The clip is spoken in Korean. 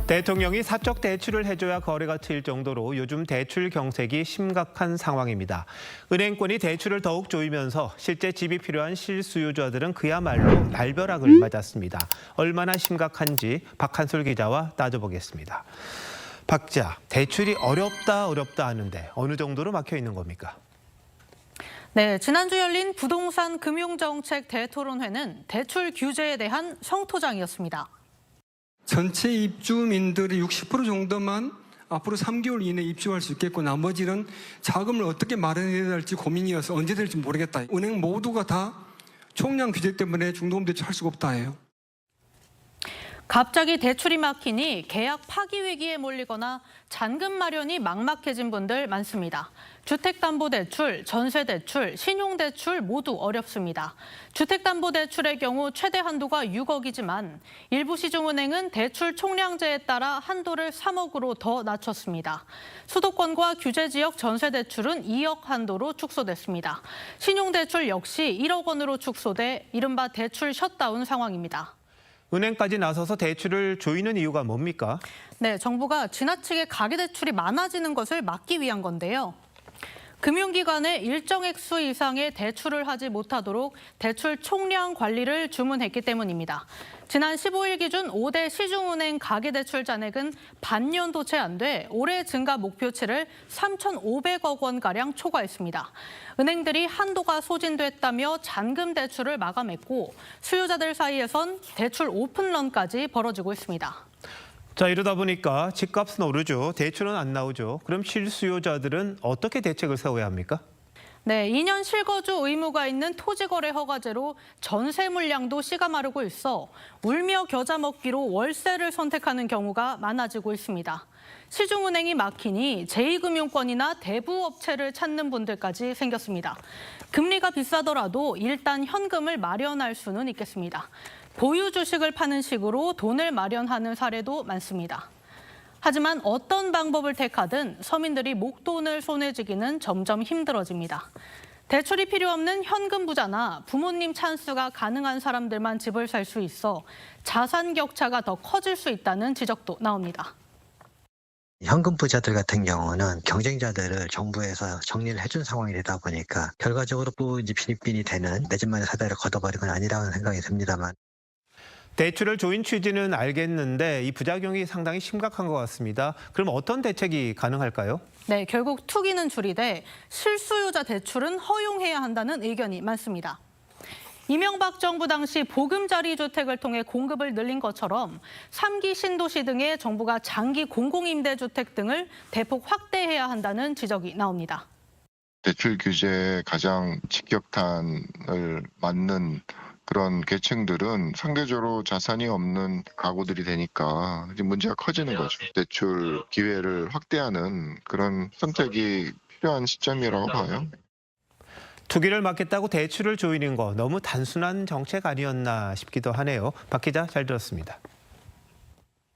대통령이 사적 대출을 해줘야 거래가 트일 정도로 요즘 대출 경색이 심각한 상황입니다. 은행권이 대출을 더욱 조이면서 실제 집이 필요한 실수요자들은 그야말로 날벼락을 맞았습니다. 얼마나 심각한지 박한솔 기자와 따져보겠습니다. 박 기자, 대출이 어렵다 하는데 어느 정도로 막혀 있는 겁니까? 네, 지난주 열린 부동산 금융정책 대토론회는 대출 규제에 대한 성토장이었습니다. 전체 입주민들의 60% 정도만 앞으로 3개월 이내에 입주할 수 있겠고 나머지는 자금을 어떻게 마련해야 할지 고민이어서 언제 될지 모르겠다. 은행 모두가 다 총량 규제 때문에 중도금 대출할 수가 없다 해요. 갑자기 대출이 막히니 계약 파기 위기에 몰리거나 잔금 마련이 막막해진 분들 많습니다. 주택담보대출, 전세대출, 신용대출 모두 어렵습니다. 주택담보대출의 경우 최대 한도가 6억이지만 일부 시중은행은 대출 총량제에 따라 한도를 3억으로 더 낮췄습니다. 수도권과 규제지역 전세대출은 2억 한도로 축소됐습니다. 신용대출 역시 1억 원으로 축소돼 이른바 대출 셧다운 상황입니다. 은행까지 나서서 대출을 조이는 이유가 뭡니까? 네, 정부가 지나치게 가계대출이 많아지는 것을 막기 위한 건데요. 금융기관에 일정 액수 이상의 대출을 하지 못하도록 대출 총량 관리를 주문했기 때문입니다. 지난 15일 기준 5대 시중은행 가계대출 잔액은 반년도 채 안 돼 올해 증가 목표치를 3,500억 원가량 초과했습니다. 은행들이 한도가 소진됐다며 잔금 대출을 마감했고 수요자들 사이에선 대출 오픈런까지 벌어지고 있습니다. 자, 이러다 보니까 집값은 오르죠. 대출은 안 나오죠. 그럼 실수요자들은 어떻게 대책을 세워야 합니까? 네, 2년 실거주 의무가 있는 토지거래 허가제로 전세 물량도 씨가 마르고 있어 울며 겨자 먹기로 월세를 선택하는 경우가 많아지고 있습니다. 시중은행이 막히니 제2금융권이나 대부업체를 찾는 분들까지 생겼습니다. 금리가 비싸더라도 일단 현금을 마련할 수는 있겠습니다. 보유 주식을 파는 식으로 돈을 마련하는 사례도 많습니다. 하지만 어떤 방법을 택하든 서민들이 목돈을 손에 쥐기는 점점 힘들어집니다. 대출이 필요 없는 현금 부자나 부모님 찬스가 가능한 사람들만 집을 살 수 있어 자산 격차가 더 커질 수 있다는 지적도 나옵니다. 현금 부자들 같은 경우는 경쟁자들을 정부에서 정리를 해준 상황이 되다 보니까 결과적으로 또 이제 빈익빈이 되는 내 집만의 사다리를 걷어버린 건 아니라는 생각이 듭니다만. 대출을 조인 취지는 알겠는데 이 부작용이 상당히 심각한 것 같습니다. 그럼 어떤 대책이 가능할까요? 네, 결국 투기는 줄이되 실수요자 대출은 허용해야 한다는 의견이 많습니다. 이명박 정부 당시 보금자리 주택을 통해 공급을 늘린 것처럼 3기 신도시 등의 정부가 장기 공공임대주택 등을 대폭 확대해야 한다는 지적이 나옵니다. 대출 규제에 가장 직격탄을 맞는 그런 계층들은 상대적으로 자산이 없는 가구들이 되니까 이제 문제가 커지는 거죠. 대출 기회를 확대하는 그런 선택이 필요한 시점이라고 봐요. 투기를 막겠다고 대출을 조이는 거 너무 단순한 정책 아니었나 싶기도 하네요. 박 기자, 잘 들었습니다.